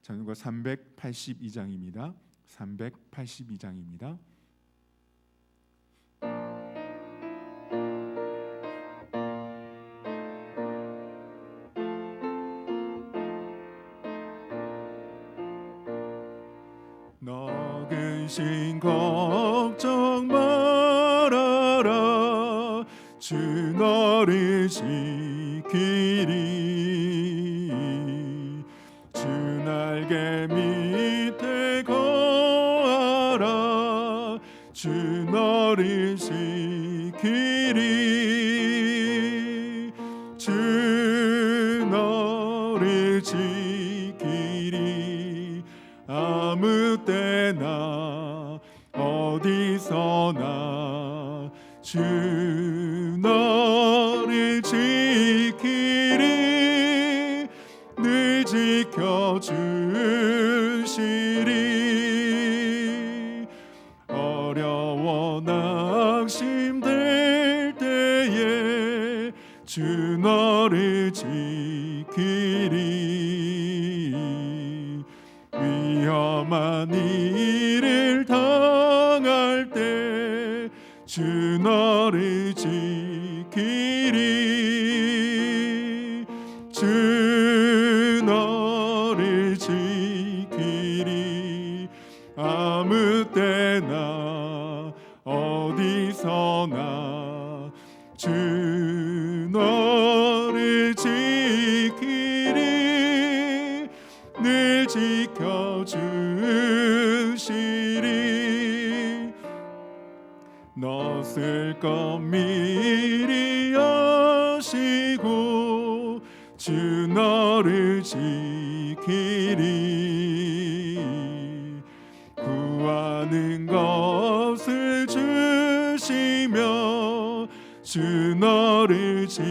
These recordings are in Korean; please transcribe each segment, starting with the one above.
찬송가 382장입니다. 382장입니다. 너 근심 걱정 말아라. 주 너를 지키리. 주 날개 밑에 거하라. 주 너를 지키리. 주 너를 지키리. 아무 때나 어디서나 주 너를 지키리. 늘 지켜주시리. 어려워 낙심될 때에 주 너를 지키리. 위험한 일을 당할 때 주 너를 지키리. 주 너를 지키리. 아무 때나 어디서나 주 너를 지키리. 늘 지켜주시리. 너 쓸 것 미리 아시고 주 너를 지키리. 구하는 것을 주시며 주 너를 지키리.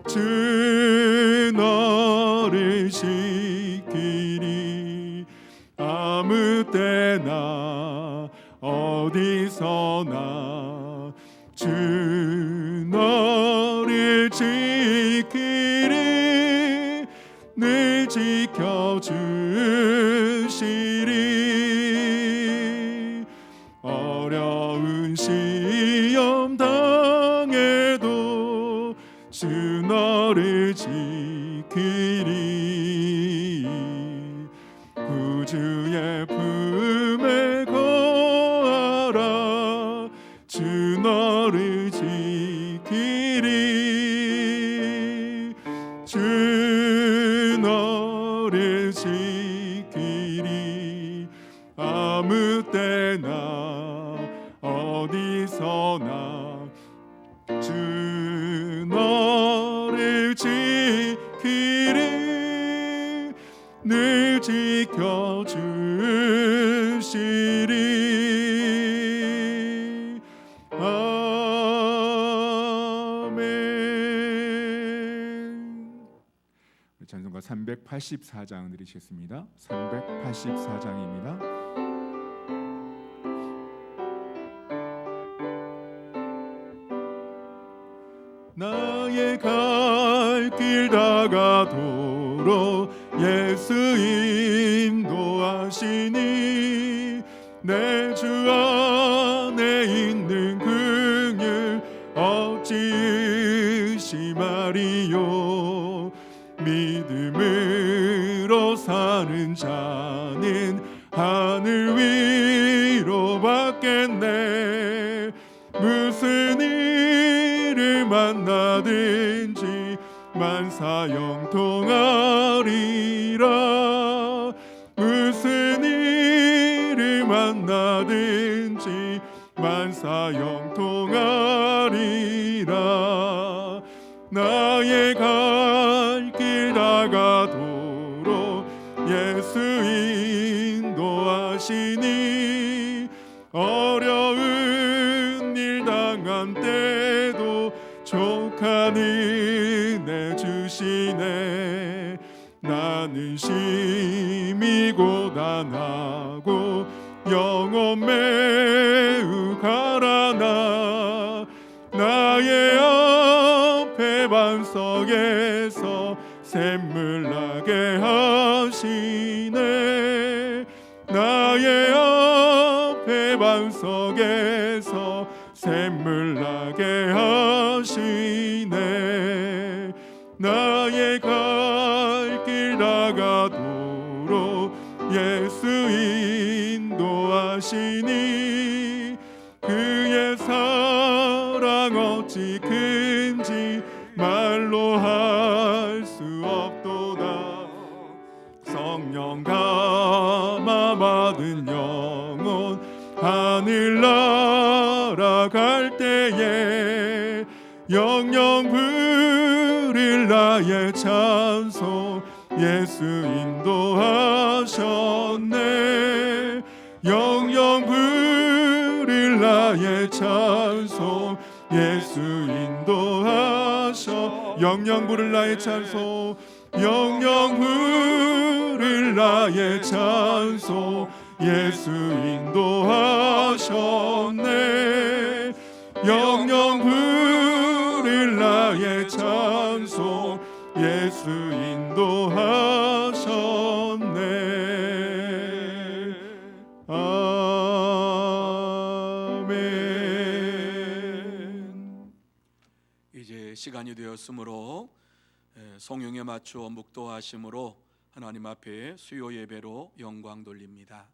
주 너를 지키리. 아무 때나 어디서나 주 너를 지키리. 늘 지켜주시리. 어려운 시험 당해도 주 너를 지키리. 구주의 품에 거하라. 주 너를 지키리. 주 너를 지키리. 아무 때나 어디서나 주 너를 지키리. 늘 지켜주시리. 아멘. 찬송가 384장 드리시겠습니다. 384장입니다. 나의 갈 길 다가도록 예수 인도하시니 내 주 안에 있는 긍휼 어찌 의심하리요. 믿음으로 사는 자는 하늘 위로 받겠네. 무슨 일을 만나든지 만사형통하리라. 무슨 일을 만나든지 만사형통하리라. 나의 갈 길 다가도록 예수 인도하시니 어려운 일 당한 때도 족한 은혜 주시네. 나는 심히 고단하고 영혼 매우 가라나. 나의 앞에 반석에서 샘물 나게 하시네. 나의 앞에 반석에서 샘물 나게 하시네. 나의 갈 길 다가도록 예수 인도하시니 그의 사랑 어찌 큰지 말로 할 수 없도다. 성령 감화 받은 영혼 하늘 날아갈 때에 영영 부를 나의 찬송 예수 인도하셨네. 영영 부를 나의 찬송 예수 인도하셔. 영영 부를 나의 찬송 영영 부를 나의 찬송 예수 인도하셨네. 영영 부를 나의 찬송 예수 인도하셨네. 아멘. 이제 시간이 되었으므로 성령에 맞추어 묵도하심으로 하나님 앞에 수요 예배로 영광 돌립니다.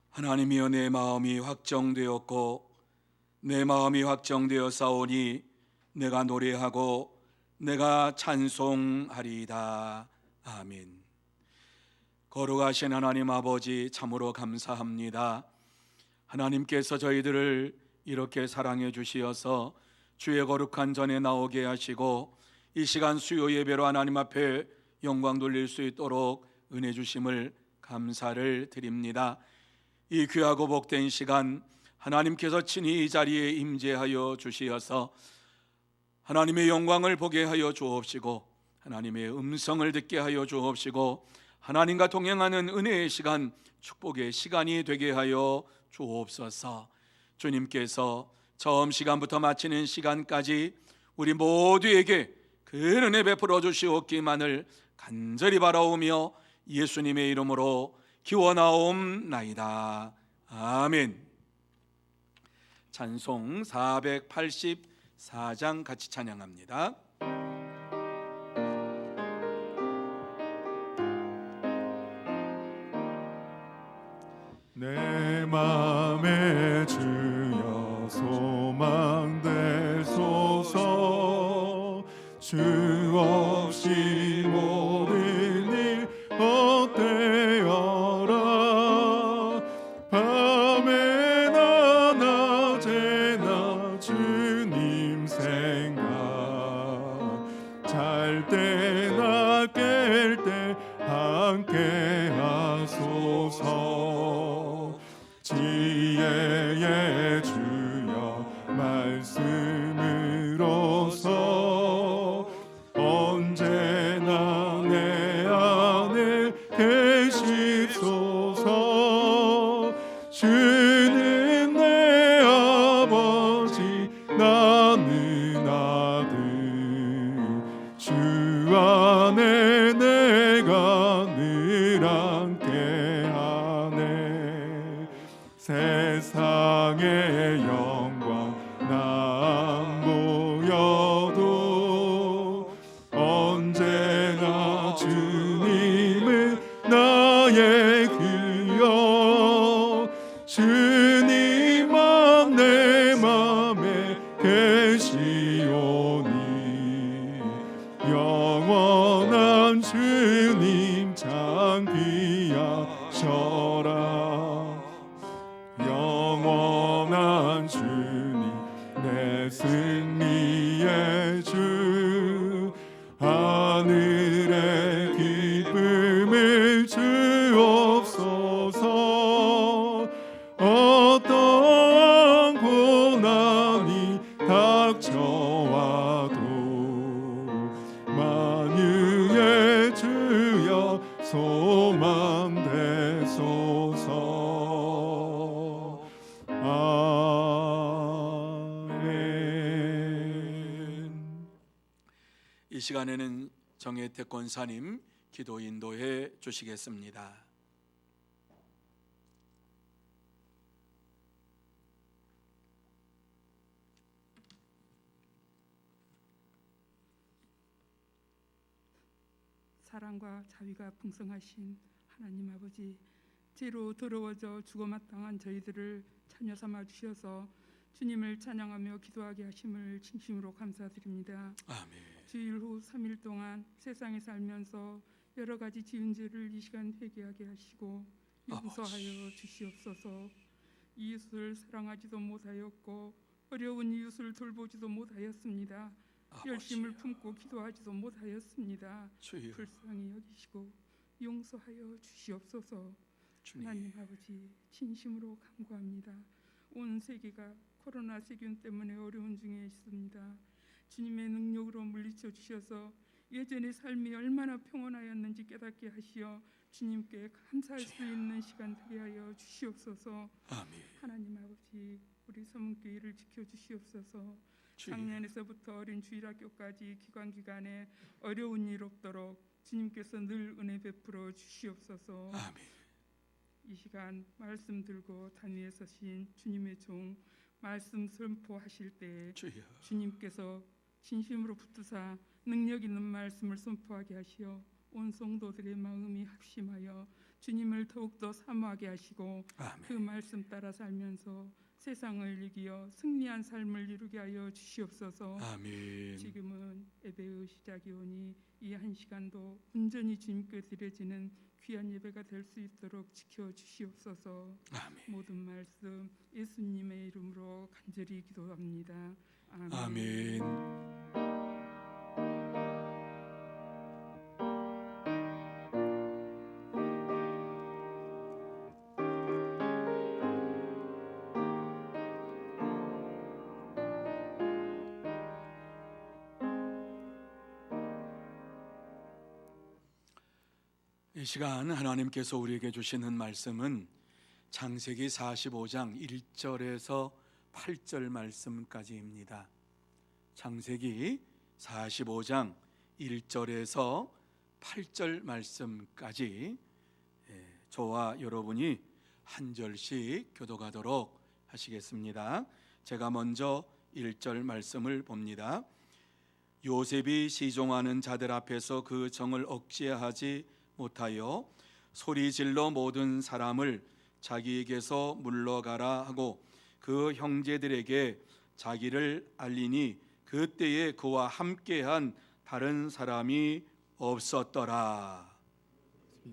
하나님이여, 내 마음이 확정되었고 내 마음이 확정되어 싸우니 내가 노래하고 내가 찬송하리이다. 아멘. 거룩하신 하나님 아버지, 참으로 감사합니다. 하나님께서 저희들을 이렇게 사랑해 주시어서 주의 거룩한 전에 나오게 하시고 이 시간 수요 예배로 하나님 앞에 영광 돌릴 수 있도록 은혜 주심을 감사를 드립니다. 이 귀하고 복된 시간 하나님께서 친히 이 자리에 임재하여 주시어서 하나님의 영광을 보게 하여 주옵시고 하나님의 음성을 듣게 하여 주옵시고 하나님과 동행하는 은혜의 시간, 축복의 시간이 되게 하여 주옵소서. 주님께서 처음 시간부터 마치는 시간까지 우리 모두에게 그 은혜 베풀어 주시옵기만을 간절히 바라오며 예수님의 이름으로 기원하옵나이다. 아멘. 찬송 484장 같이 찬양합니다. 내 맘에 주여 소망 되소서. 주 없이 모든 일 헛되어라. 밤에나 낮에나 주님 생각, 잘 때나 깰 때 함께 하소서. 지혜의 주여 말씀으로서 언제나 내 안에 계시소서. 주는 내 아버지 나는 아들, 주 안에 내가 늘 함께하네. 세상의 영광 나 보여도 언제나 주님은 나의 귀여. 주님만 내 맘에 계시오니 영원한 주님 참 귀하셔라. 영원한 주님 내 승리의 주, 하늘 시간에는 정혜택 권사님 기도 인도해 주시겠습니다. 사랑과 자비가 풍성하신 하나님 아버지, 죄로 더러워져 죽어마땅한 저희들을 자녀 삼아 주셔서 주님을 찬양하며 기도하게 하심을 진심으로 감사드립니다. 아멘. 주일 후 3일 동안 세상에 살면서 여러 가지 지은 죄를 이 시간 회개하게 하시고 용서하여 주시옵소서. 이웃을 사랑하지도 못하였고 어려운 이웃을 돌보지도 못하였습니다. 열심을 품고 기도하지도 못하였습니다. 주여, 불쌍히 여기시고 용서하여 주시옵소서. 주님. 하나님 아버지, 진심으로 간구합니다. 온 세계가 코로나 세균 때문에 어려운 중에 있습니다. 주님의 능력으로 물리쳐 주셔서 예전의 삶이 얼마나 평온하였는지 깨닫게 하시어 주님께 감사할 수 있는 시간 되게 하여 주시옵소서. 아멘. 하나님 아버지, 우리 서문교회를 지켜주시옵소서. 주여. 작년에서부터 어린 주일학교까지 기간에 어려운 일 없도록 주님께서 늘 은혜 베풀어 주시옵소서. 아멘. 이 시간 말씀 들고 단위에 서신 주님의 종 말씀 선포하실 때 주여. 주님께서 진심으로 붙드사 능력 있는 말씀을 선포하게 하시어 온 성도들의 마음이 합심하여 주님을 더욱더 사모하게 하시고 아멘. 그 말씀 따라 살면서 세상을 이기어 승리한 삶을 이루게 하여 주시옵소서. 아멘. 지금은 예배의 시작이 오니 이 한 시간도 온전히 주님께 드려지는 귀한 예배가 될 수 있도록 지켜주시옵소서. 아멘. 모든 말씀 예수님의 이름으로 간절히 기도합니다. 아멘. 아멘. 이 시간 하나님께서 우리에게 주시는 말씀은 창세기 45장 1절에서 8절 말씀까지입니다. 창세기 45장 1절에서 8절 말씀까지 저와 여러분이 한 절씩 교독하도록 하시겠습니다. 제가 먼저 1절 말씀을 봅니다. 요셉이 시종하는 자들 앞에서 그 정을 억제하지 못하여 소리질러 모든 사람을 자기에게서 물러가라 하고 그 형제들에게 자기를 알리니 그때에 그와 함께한 다른 사람이 없었더라.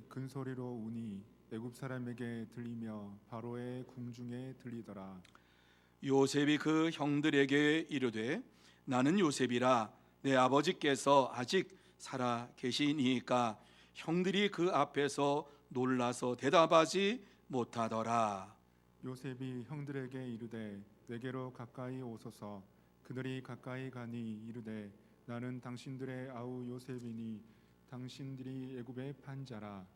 큰 소리로 우니 애굽 사람에게 들리며 바로의 궁중에 들리더라. 요셉이 그 형들에게 이르되 나는 요셉이라 내 아버지께서 아직 살아 계시니까 형들이 그 앞에서 놀라서 대답하지 못하더라. 요셉이 형들에게 이르되 내게로 가까이 오소서. 그들이 가까이 가니 이르되 나는 당신들의 아우 요셉이니 당신들이 애굽에 판 자라.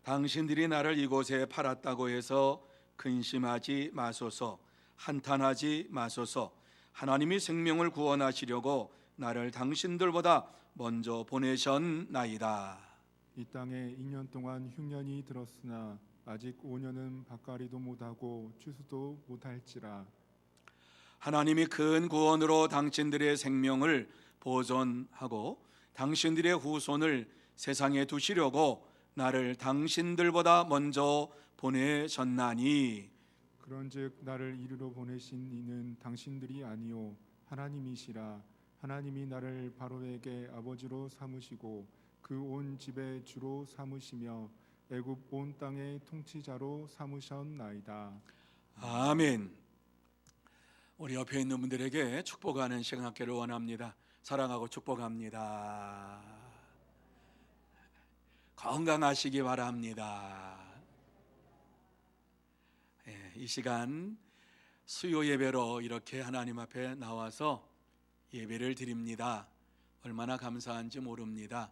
당신들이 나를 이곳에 팔았다고 해서 근심하지 마소서. 한탄하지 마소서. 하나님이 생명을 구원하시려고 나를 당신들보다 먼저 보내셨나이다. 이 땅에 2년 동안 흉년이 들었으나 아직 5년은 밭갈이도 못하고 추수도 못할지라. 하나님이 큰 구원으로 당신들의 생명을 보존하고 당신들의 후손을 세상에 두시려고 나를 당신들보다 먼저 보내셨나니 그런즉 나를 이리로 보내신 이는 당신들이 아니요 하나님이시라. 하나님이 나를 바로에게 아버지로 삼으시고 그 온 집의 주로 삼으시며 애굽 온 땅의 통치자로 삼으셨나이다. 아멘. 우리 옆에 있는 분들에게 축복하는 시간 갖기를 원합니다. 사랑하고 축복합니다. 건강하시기 바랍니다. 이 시간 수요 예배로 이렇게 하나님 앞에 나와서 예배를 드립니다. 얼마나 감사한지 모릅니다.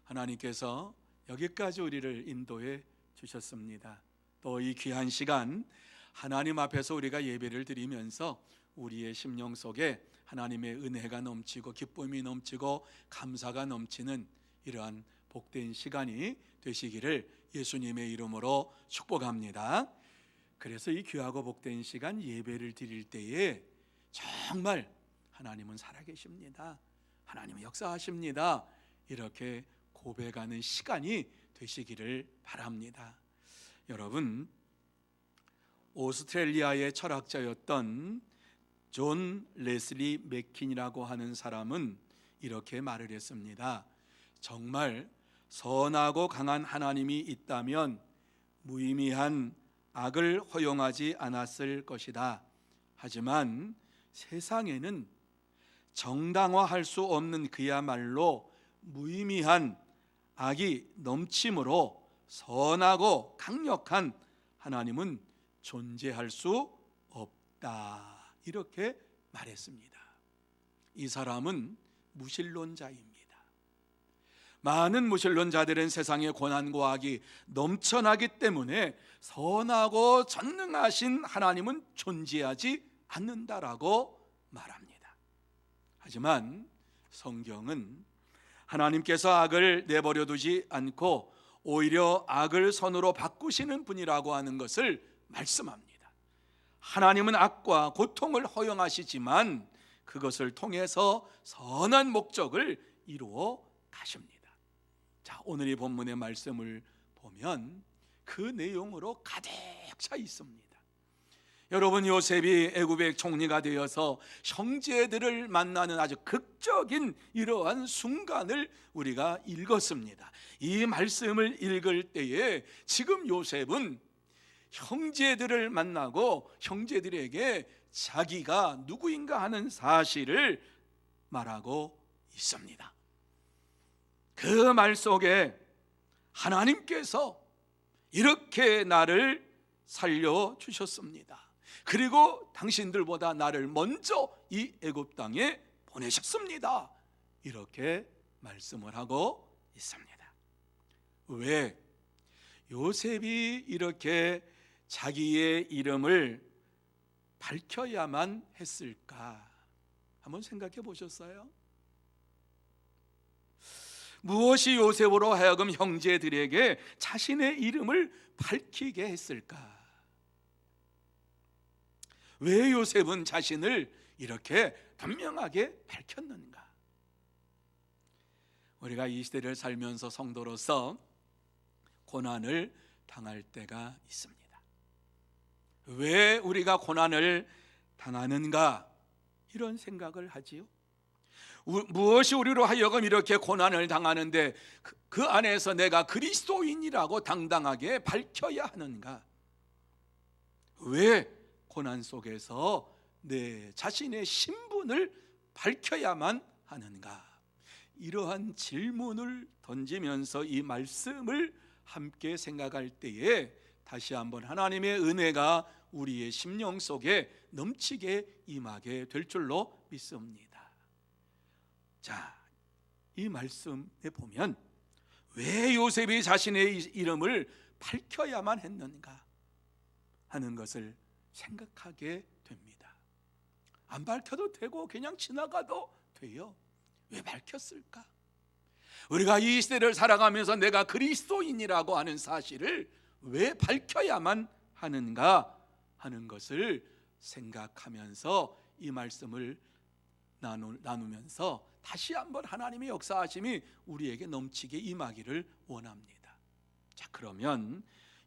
하나님께서 여기까지 우리를 인도해 주셨습니다. 또 이 귀한 시간 하나님 앞에서 우리가 예배를 드리면서 우리의 심령 속에 하나님의 은혜가 넘치고 기쁨이 넘치고 감사가 넘치는 이러한 복된 시간이 되시기를 예수님의 이름으로 축복합니다. 그래서 이 귀하고 복된 시간 예배를 드릴 때에 정말 하나님은 살아계십니다, 하나님은 역사하십니다, 이렇게 고백하는 시간이 되시기를 바랍니다. 여러분, 오스트레일리아의 철학자였던 존 레슬리 맥킨이라고 하는 사람은 이렇게 말을 했습니다. 정말 선하고 강한 하나님이 있다면 무의미한 악을 허용하지 않았을 것이다. 하지만 세상에는 정당화할 수 없는 그야말로 무의미한 악이 넘침으로 선하고 강력한 하나님은 존재할 수 없다, 이렇게 말했습니다. 이 사람은 무신론자입니다. 많은 무신론자들은 세상의 고난과 악이 넘쳐나기 때문에 선하고 전능하신 하나님은 존재하지 않는다라고 말합니다. 하지만 성경은 하나님께서 악을 내버려 두지 않고 오히려 악을 선으로 바꾸시는 분이라고 하는 것을 말씀합니다. 하나님은 악과 고통을 허용하시지만 그것을 통해서 선한 목적을 이루어 가십니다. 자, 오늘 이 본문의 말씀을 보면 그 내용으로 가득 차 있습니다. 여러분, 요셉이 애굽의 총리가 되어서 형제들을 만나는 아주 극적인 이러한 순간을 우리가 읽었습니다. 이 말씀을 읽을 때에 지금 요셉은 형제들을 만나고 형제들에게 자기가 누구인가 하는 사실을 말하고 있습니다. 그 말 속에 하나님께서 이렇게 나를 살려주셨습니다. 그리고 당신들보다 나를 먼저 이 애굽 땅에 보내셨습니다, 이렇게 말씀을 하고 있습니다. 왜 요셉이 이렇게 자기의 이름을 밝혀야만 했을까? 한번 생각해 보셨어요? 무엇이 요셉으로 하여금 형제들에게 자신의 이름을 밝히게 했을까? 왜 요셉은 자신을 이렇게 분명하게 밝혔는가? 우리가 이 시대를 살면서 성도로서 고난을 당할 때가 있습니다. 왜 우리가 고난을 당하는가? 이런 생각을 하지요. 무엇이 우리로 하여금 이렇게 고난을 당하는데 그 안에서 내가 그리스도인이라고 당당하게 밝혀야 하는가? 왜 고난 속에서 내 자신의 신분을 밝혀야만 하는가? 이러한 질문을 던지면서 이 말씀을 함께 생각할 때에 다시 한번 하나님의 은혜가 우리의 심령 속에 넘치게 임하게 될 줄로 믿습니다. 자, 이 말씀에 보면 왜 요셉이 자신의 이름을 밝혀야만 했는가 하는 것을 생각하게 됩니다. 안 밝혀도 되고 그냥 지나가도 돼요. 왜 밝혔을까? 우리가 이 시대를 살아가면서 내가 그리스도인이라고 하는 사실을 왜 밝혀야만 하는가 하는 것을 생각하면서 이 말씀을 나누면서 다시 한번 하나님의 역사하심이 우리에게 넘치게 임하기를 원합니다. 자, 그러면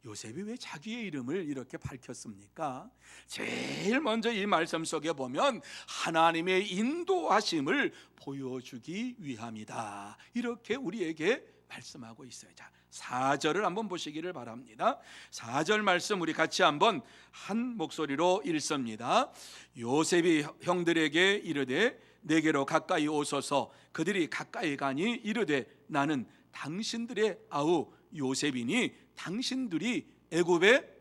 요셉이 왜 자기의 이름을 이렇게 밝혔습니까? 제일 먼저 이 말씀 속에 보면 하나님의 인도하심을 보여주기 위함이다, 이렇게 우리에게 말씀하고 있어요. 자, 4절을 한번 보시기를 바랍니다. 4절 말씀 우리 같이 한번 한 목소리로 읽습니다. 요셉이 형들에게 이르되 내게로 가까이 오소서. 그들이 가까이 가니 이르되 나는 당신들의 아우 요셉이니 당신들이 애굽의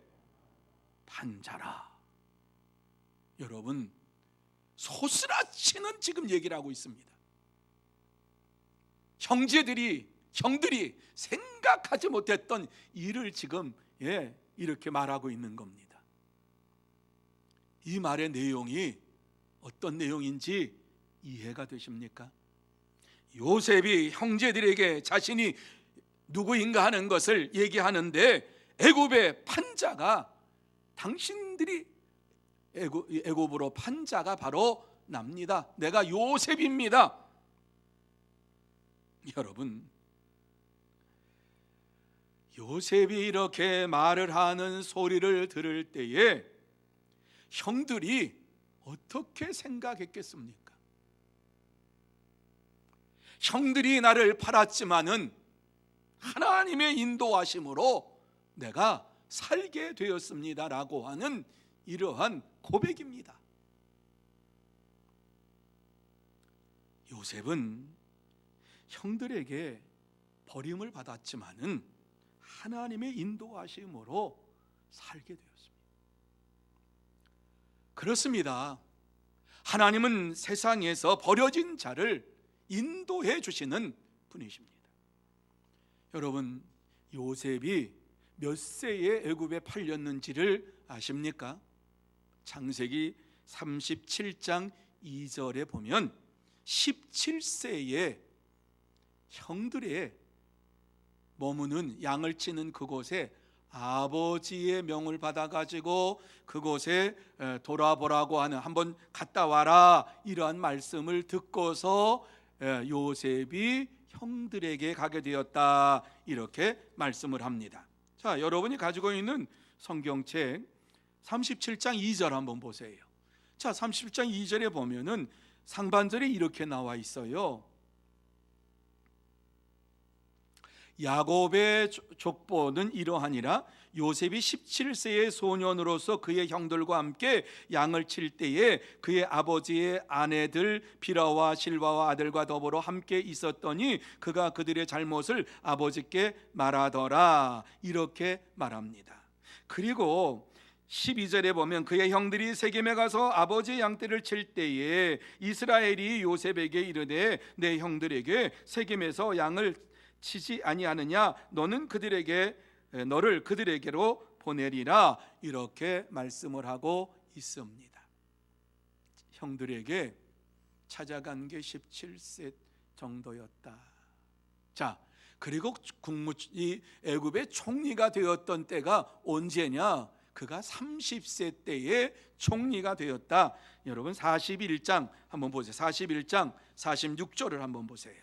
반자라. 여러분, 소스라치는 지금 얘기를 하고 있습니다. 형들이 생각하지 못했던 일을 지금 이렇게 말하고 있는 겁니다. 이 말의 내용이 어떤 내용인지 이해가 되십니까? 요셉이 형제들에게 자신이 누구인가 하는 것을 얘기하는데 애굽의 판자가 당신들이 애굽으로 판자가 바로 납니다. 내가 요셉입니다. 여러분, 요셉이 이렇게 말을 하는 소리를 들을 때에 형들이 어떻게 생각했겠습니까? 형들이 나를 팔았지만은 하나님의 인도하심으로 내가 살게 되었습니다라고 하는 이러한 고백입니다. 요셉은 형들에게 버림을 받았지만은 하나님의 인도하심으로 살게 되었습니다. 그렇습니다. 하나님은 세상에서 버려진 자를 인도해 주시는 분이십니다. 여러분, 요셉이 몇 세에 애굽에 팔렸는지를 아십니까? 창세기 37장 2절에 보면 17세에 형들의 머무는 양을 치는 그곳에 아버지의 명을 받아가지고 그곳에 돌아보라고 하는, 한번 갔다 와라, 이러한 말씀을 듣고서 요셉이 형들에게 가게 되었다, 이렇게 말씀을 합니다. 자, 여러분이 가지고 있는 성경책 37장 2절 한번 보세요. 자, 37장 2절에 보면은 상반절에 이렇게 나와 있어요. 야곱의 족보는 이러하니라. 요셉이 17세의 소년으로서 그의 형들과 함께 양을 칠 때에 그의 아버지의 아내들 비라와 실바와 아들과 더불어 함께 있었더니 그가 그들의 잘못을 아버지께 말하더라, 이렇게 말합니다. 그리고 12절에 보면 그의 형들이 세겜에 가서 아버지의 양떼를 칠 때에 이스라엘이 요셉에게 이르되 내 형들에게 세겜에서 양을 치지 아니하느냐, 너를 그들에게로 보내리라, 이렇게 말씀을 하고 있습니다. 형들에게 찾아간 게 17세 정도였다. 자, 그리고 이 애굽의 총리가 되었던 때가 언제냐? 그가 30세 때에 총리가 되었다. 여러분 41장 한번 보세요. 41장 46절을 한번 보세요.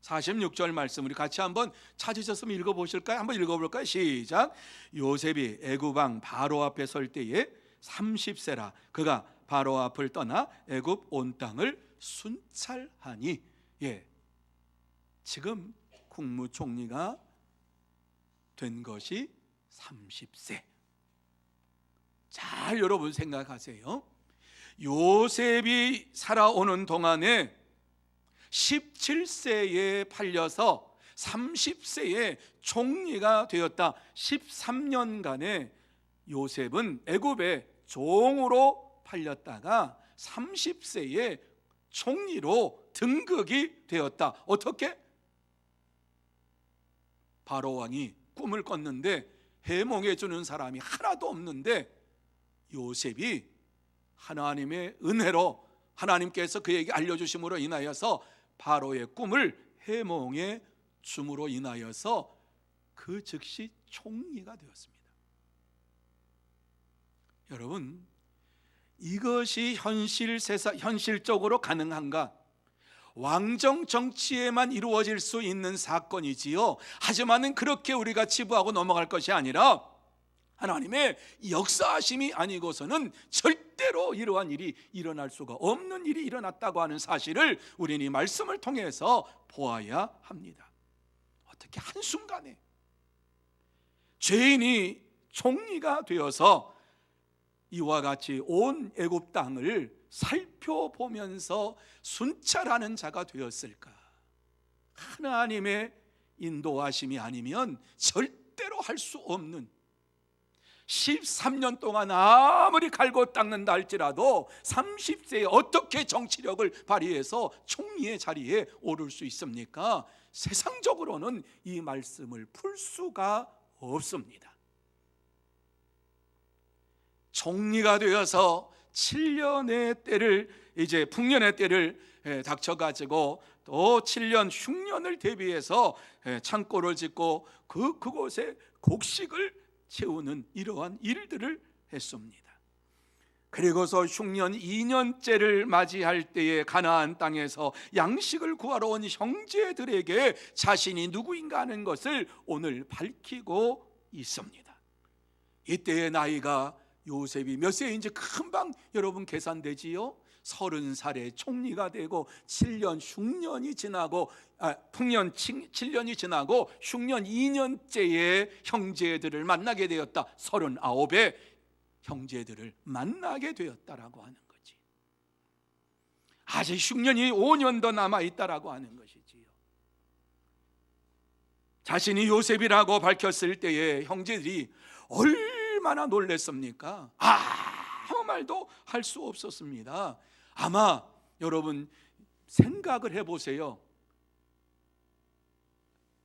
46절 말씀 우리 같이 한번 찾으셨으면 읽어보실까요? 한번 읽어볼까요? 시작. 요셉이 애굽 왕 바로 앞에 설 때에 30세라. 그가 바로 앞을 떠나 애굽 온 땅을 순찰하니. 지금 국무총리가 된 것이 30세. 잘 여러분 생각하세요. 요셉이 살아오는 동안에 17세에 팔려서 30세에 총리가 되었다. 13년간의 요셉은 애굽의 종으로 팔렸다가 30세에 총리로 등극이 되었다. 어떻게? 바로 왕이 꿈을 꿨는데 해몽해 주는 사람이 하나도 없는데 요셉이 하나님의 은혜로 하나님께서 그에게 알려주심으로 인하여서 바로의 꿈을 해몽해 줌으로 인하여서 그 즉시 총리가 되었습니다. 여러분, 이것이 현실적으로 가능한가? 왕정 정치에만 이루어질 수 있는 사건이지요. 하지만은 그렇게 우리가 치부하고 넘어갈 것이 아니라 하나님의 역사하심이 아니고서는 절대로 이러한 일이 일어날 수가 없는 일이 일어났다고 하는 사실을 우리는 이 말씀을 통해서 보아야 합니다. 어떻게 한순간에 죄인이 총리가 되어서 이와 같이 온 애굽 땅을 살펴보면서 순찰하는 자가 되었을까? 하나님의 인도하심이 아니면 절대로 할 수 없는, 13년 동안 아무리 갈고 닦는다 할지라도 30세에 어떻게 정치력을 발휘해서 총리의 자리에 오를 수 있습니까? 세상적으로는 이 말씀을 풀 수가 없습니다. 총리가 되어서 7년의 때를 이제 풍년의 때를 닥쳐가지고 또 7년 흉년을 대비해서 창고를 짓고 그곳에 곡식을 채우는 이러한 일들을 했습니다. 그리고서 흉년 2년째를 맞이할 때에 가나안 땅에서 양식을 구하러 온 형제들에게 자신이 누구인가 하는 것을 오늘 밝히고 있습니다. 이때의 나이가 요셉이 몇 세인지 금방 여러분 계산되지요? 30살에 총리가 되고 7년 흉년이 지나고 풍년 7년이 지나고 흉년 2년째에 형제들을 만나게 되었다. 39의 형제들을 만나게 되었다라고 하는 거지. 아직 흉년이 5년 더 남아있다라고 하는 것이지요. 자신이 요셉이라고 밝혔을 때에 형제들이 얼마나 놀랐습니까? 아무 말도 할 수 없었습니다. 아마 여러분 생각을 해보세요.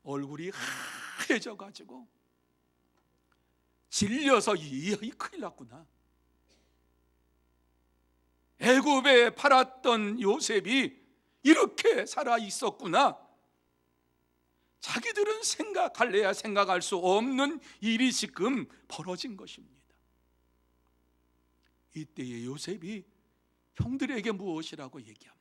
얼굴이 하얘져 가지고 질려서 이 큰일 났구나. 애굽에 팔았던 요셉이 이렇게 살아 있었구나. 자기들은 생각할래야 생각할 수 없는 일이 지금 벌어진 것입니다. 이때에 요셉이 형들에게 무엇이라고 얘기합니까?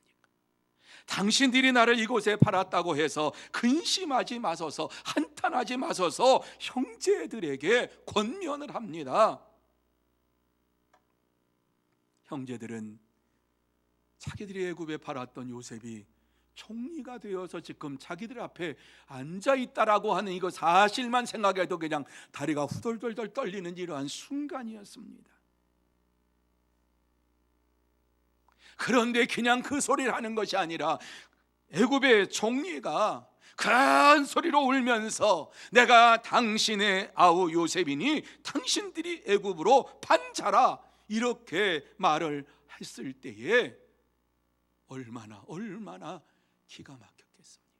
당신들이 나를 이곳에 팔았다고 해서 근심하지 마소서, 한탄하지 마소서 형제들에게 권면을 합니다. 형제들은 자기들이 애굽에 팔았던 요셉이 총리가 되어서 지금 자기들 앞에 앉아있다라고 하는 이거 사실만 생각해도 그냥 다리가 후덜덜덜 떨리는 이러한 순간이었습니다. 그런데 그냥 그 소리를 하는 것이 아니라 애굽의 총리가 큰 소리로 울면서 내가 당신의 아우 요셉이니 당신들이 애굽으로 판 자라 이렇게 말을 했을 때에 얼마나 기가 막혔겠습니까?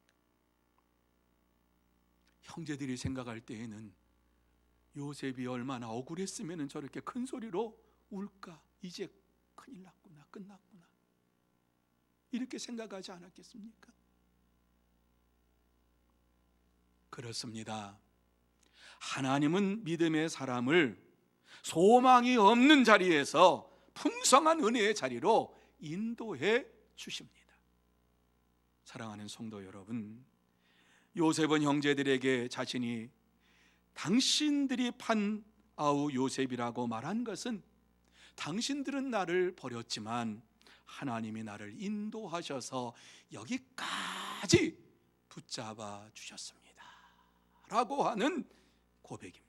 형제들이 생각할 때에는 요셉이 얼마나 억울했으면 저렇게 큰 소리로 울까? 이제 큰일 났구나, 끝났구나, 이렇게 생각하지 않았겠습니까? 그렇습니다. 하나님은 믿음의 사람을 소망이 없는 자리에서 풍성한 은혜의 자리로 인도해 주십니다. 사랑하는 성도 여러분, 요셉은 형제들에게 자신이 당신들이 판 아우 요셉이라고 말한 것은 당신들은 나를 버렸지만 하나님이 나를 인도하셔서 여기까지 붙잡아 주셨습니다 라고 하는 고백입니다.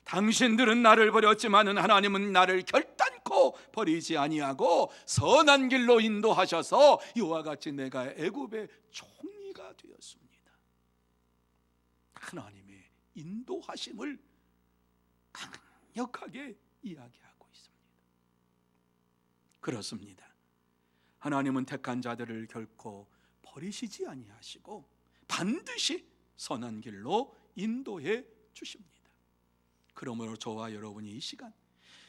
당신들은 나를 버렸지만 하나님은 나를 결단코 버리지 아니하고 선한 길로 인도하셔서 이와 같이 내가 애굽의 총리가 되었습니다. 하나님의 인도하심을 강력하게 이야기하고 있습니다. 그렇습니다. 하나님은 택한 자들을 결코 버리시지 아니하시고 반드시 선한 길로 인도해 주십니다. 그러므로 저와 여러분이 이 시간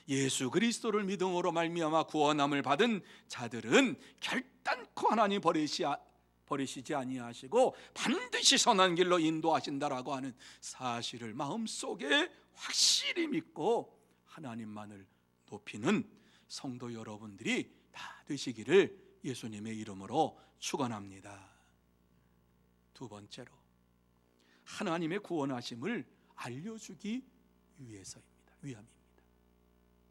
예수 그리스도를 믿음으로 말미암아 구원함을 받은 자들은 결단코 하나님 버리시지 아니하시고 반드시 선한 길로 인도하신다라고 하는 사실을 마음속에 확실히 믿고 하나님만을 높이는 성도 여러분들이 다 되시기를 예수님의 이름으로 축원합니다. 두 번째로 하나님의 구원하심을 알려주기 위함입니다.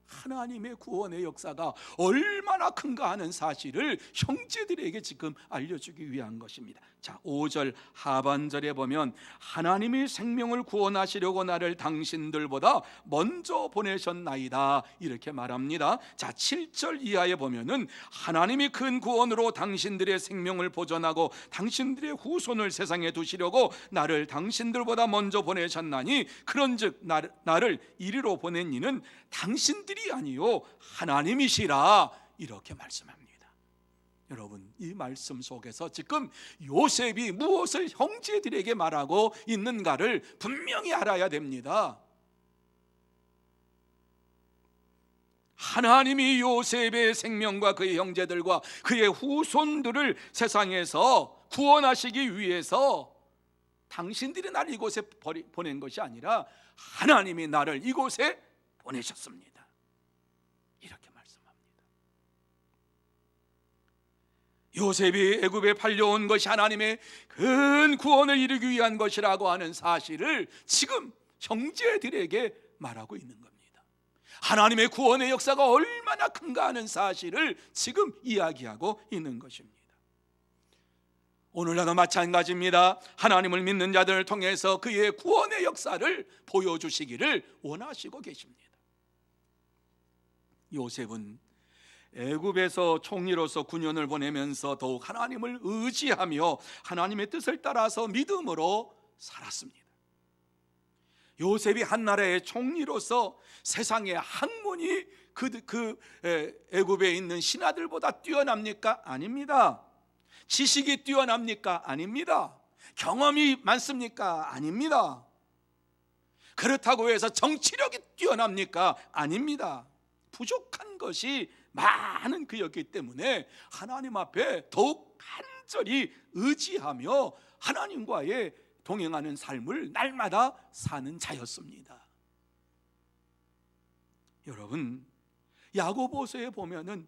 하나님의 구원의 역사가 얼마나 큰가 하는 사실을 형제들에게 지금 알려주기 위한 것입니다. 자, 5절 하반절에 보면 하나님이 생명을 구원하시려고 나를 당신들보다 먼저 보내셨나이다 이렇게 말합니다. 자, 7절 이하에 보면은 하나님이 큰 구원으로 당신들의 생명을 보존하고 당신들의 후손을 세상에 두시려고 나를 당신들보다 먼저 보내셨나니 그런즉 나를 이리로 보낸 이는 당신들이 아니요 하나님이시라 이렇게 말씀합니다. 여러분, 이 말씀 속에서 지금 요셉이 무엇을 형제들에게 말하고 있는가를 분명히 알아야 됩니다. 하나님이 요셉의 생명과 그의 형제들과 그의 후손들을 세상에서 구원하시기 위해서 당신들이 나를 이곳에 보낸 것이 아니라 하나님이 나를 이곳에 보내셨습니다. 이렇게 말씀합니다. 요셉이 애굽에 팔려온 것이 하나님의 큰 구원을 이루기 위한 것이라고 하는 사실을 지금 형제들에게 말하고 있는 겁니다. 하나님의 구원의 역사가 얼마나 큰가 하는 사실을 지금 이야기하고 있는 것입니다. 오늘날도 마찬가지입니다. 하나님을 믿는 자들을 통해서 그의 구원의 역사를 보여주시기를 원하시고 계십니다. 요셉은 애굽에서 총리로서 9년을 보내면서 더욱 하나님을 의지하며 하나님의 뜻을 따라서 믿음으로 살았습니다. 요셉이 한 나라의 총리로서 세상의 학문이 애굽에 있는 신하들보다 뛰어납니까? 아닙니다. 지식이 뛰어납니까? 아닙니다. 경험이 많습니까? 아닙니다. 그렇다고 해서 정치력이 뛰어납니까? 아닙니다. 부족한 것이 많은 그였기 때문에 하나님 앞에 더욱 간절히 의지하며 하나님과의 동행하는 삶을 날마다 사는 자였습니다. 여러분, 야고보서에 보면은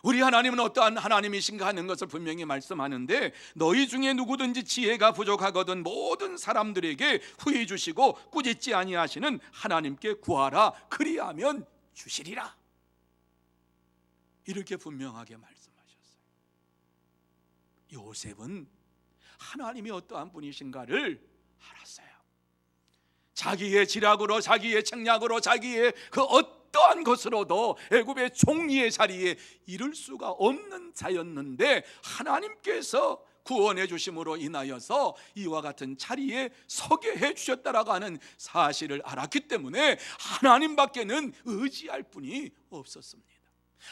우리 하나님은 어떠한 하나님이신가 하는 것을 분명히 말씀하는데, 너희 중에 누구든지 지혜가 부족하거든 모든 사람들에게 후히 주시고 꾸짖지 아니하시는 하나님께 구하라, 그리하면 주시리라. 이렇게 분명하게 말씀하셨어요. 요셉은 하나님이 어떠한 분이신가를 알았어요. 자기의 지략으로, 자기의 책략으로, 자기의 그 어떠한 것으로도 애굽의 총리의 자리에 이를 수가 없는 자였는데 하나님께서 구원해 주심으로 인하여서 이와 같은 자리에 서게 해 주셨다라고 하는 사실을 알았기 때문에 하나님밖에는 의지할 분이 없었습니다.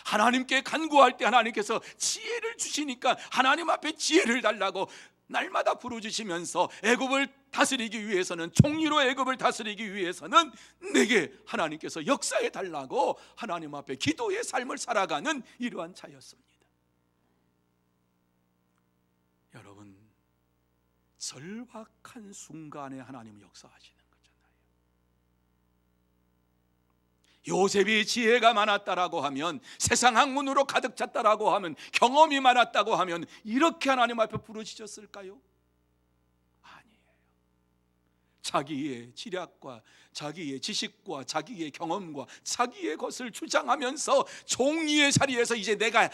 하나님께 간구할 때 하나님께서 지혜를 주시니까 하나님 앞에 지혜를 달라고 날마다 부르짖으면서 애굽을 다스리기 위해서는, 총리로 애굽을 다스리기 위해서는 내게 하나님께서 역사해 달라고 하나님 앞에 기도의 삶을 살아가는 이러한 자였습니다. 여러분, 절박한 순간에 하나님은 역사하시는 거잖아요. 요셉이 지혜가 많았다라고 하면, 세상 학문으로 가득 찼다라고 하면, 경험이 많았다고 하면 이렇게 하나님 앞에 부르짖었을까요? 아니에요. 자기의 지략과 자기의 지식과 자기의 경험과 자기의 것을 주장하면서 총리의 자리에서 내가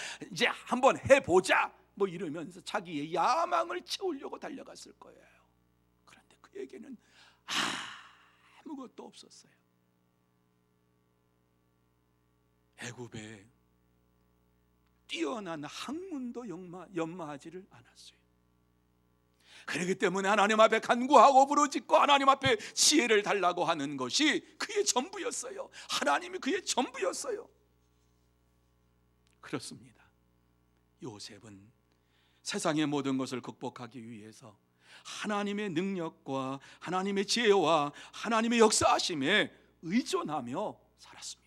한번 해보자 뭐 이러면서 자기의 야망을 채우려고 달려갔을 거예요. 그런데 그에게는 아무것도 없었어요. 애굽에 뛰어난 학문도 연마하지를 않았어요. 그렇기 때문에 하나님 앞에 간구하고 부르짖고 하나님 앞에 지혜를 달라고 하는 것이 그의 전부였어요. 하나님이 그의 전부였어요. 그렇습니다. 요셉은 세상의 모든 것을 극복하기 위해서 하나님의 능력과 하나님의 지혜와 하나님의 역사하심에 의존하며 살았습니다.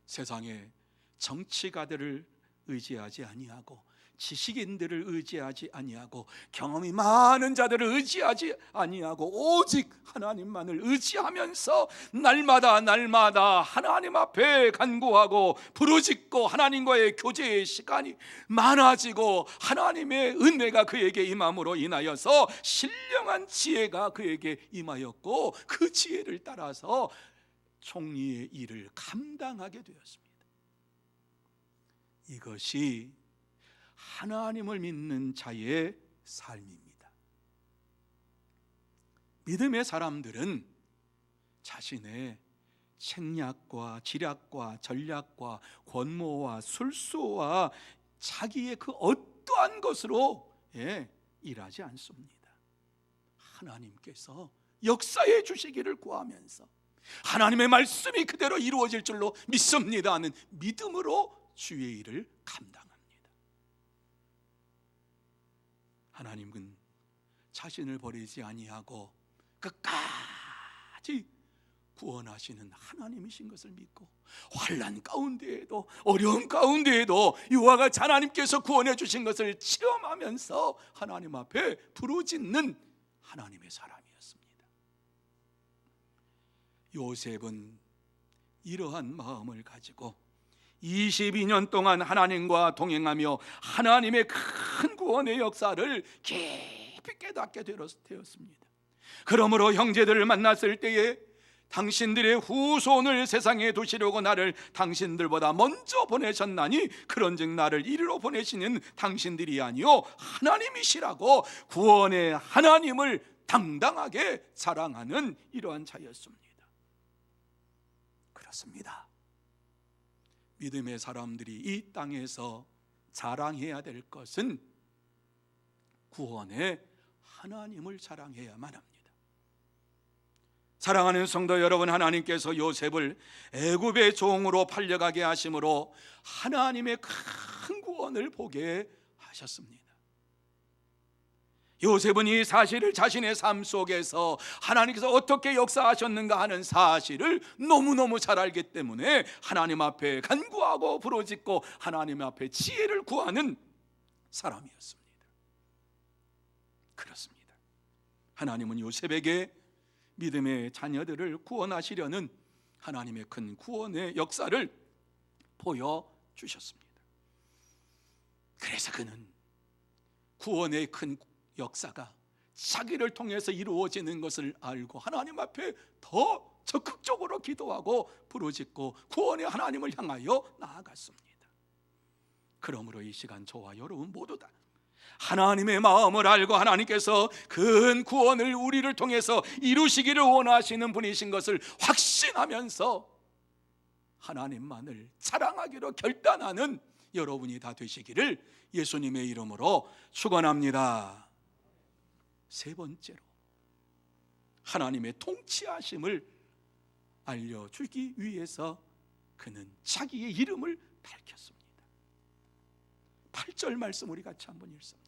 세상의 정치가들을 의지하지 아니하고, 지식인들을 의지하지 아니하고, 경험이 많은 자들을 의지하지 아니하고, 오직 하나님만을 의지하면서 날마다 하나님 앞에 간구하고 부르짖고 하나님과의 교제의 시간이 많아지고 하나님의 은혜가 그에게 임함으로 인하여서 신령한 지혜가 그에게 임하였고, 그 지혜를 따라서 총리의 일을 감당하게 되었습니다. 이것이 하나님을 믿는 자의 삶입니다. 믿음의 사람들은 자신의 책략과 지략과 전략과 권모와 술수와 자기의 그 어떠한 것으로 일하지 않습니다. 하나님께서 역사해 주시기를 구하면서 하나님의 말씀이 그대로 이루어질 줄로 믿습니다 하는 믿음으로 주의 일을 감당합니다. 하나님은 자신을 버리지 아니하고 끝까지 구원하시는 하나님이신 것을 믿고 환난 가운데에도 어려움 가운데에도 이와 같이 하나님께서 구원해 주신 것을 체험하면서 하나님 앞에 부르짖는 하나님의 사람이었습니다. 요셉은 이러한 마음을 가지고 22년 동안 하나님과 동행하며 하나님의 큰 구원의 역사를 깊이 깨닫게 되었습니다. 그러므로 형제들을 만났을 때에 당신들의 후손을 세상에 두시려고 나를 당신들보다 먼저 보내셨나니 그런즉 나를 이리로 보내시는 당신들이 아니요 하나님이시라고 구원의 하나님을 당당하게 자랑하는 이러한 자였습니다. 그렇습니다. 믿음의 사람들이 이 땅에서 자랑해야 될 것은 구원의 하나님을 자랑해야만 합니다. 사랑하는 성도 여러분, 하나님께서 요셉을 애굽의 종으로 팔려가게 하심으로 하나님의 큰 구원을 보게 하셨습니다. 요셉은 이 사실을 자신의 삶 속에서 하나님께서 어떻게 역사하셨는가 하는 사실을 너무너무 잘 알기 때문에 하나님 앞에 간구하고 부르짖고 하나님 앞에 지혜를 구하는 사람이었습니다. 그렇습니다. 하나님은 요셉에게 믿음의 자녀들을 구원하시려는 하나님의 큰 구원의 역사를 보여주셨습니다. 그래서 그는 구원의 큰 역사가 자기를 통해서 이루어지는 것을 알고 하나님 앞에 더 적극적으로 기도하고 부르짖고 구원의 하나님을 향하여 나아갔습니다. 그러므로 이 시간 저와 여러분 모두 다 하나님의 마음을 알고 하나님께서 큰 구원을 우리를 통해서 이루시기를 원하시는 분이신 것을 확신하면서 하나님만을 자랑하기로 결단하는 여러분이 다 되시기를 예수님의 이름으로 축원합니다. 세 번째로 하나님의 통치하심을 알려주기 위해서 그는 자기의 이름을 밝혔습니다. 8절 말씀 우리 같이 한번 읽습니다.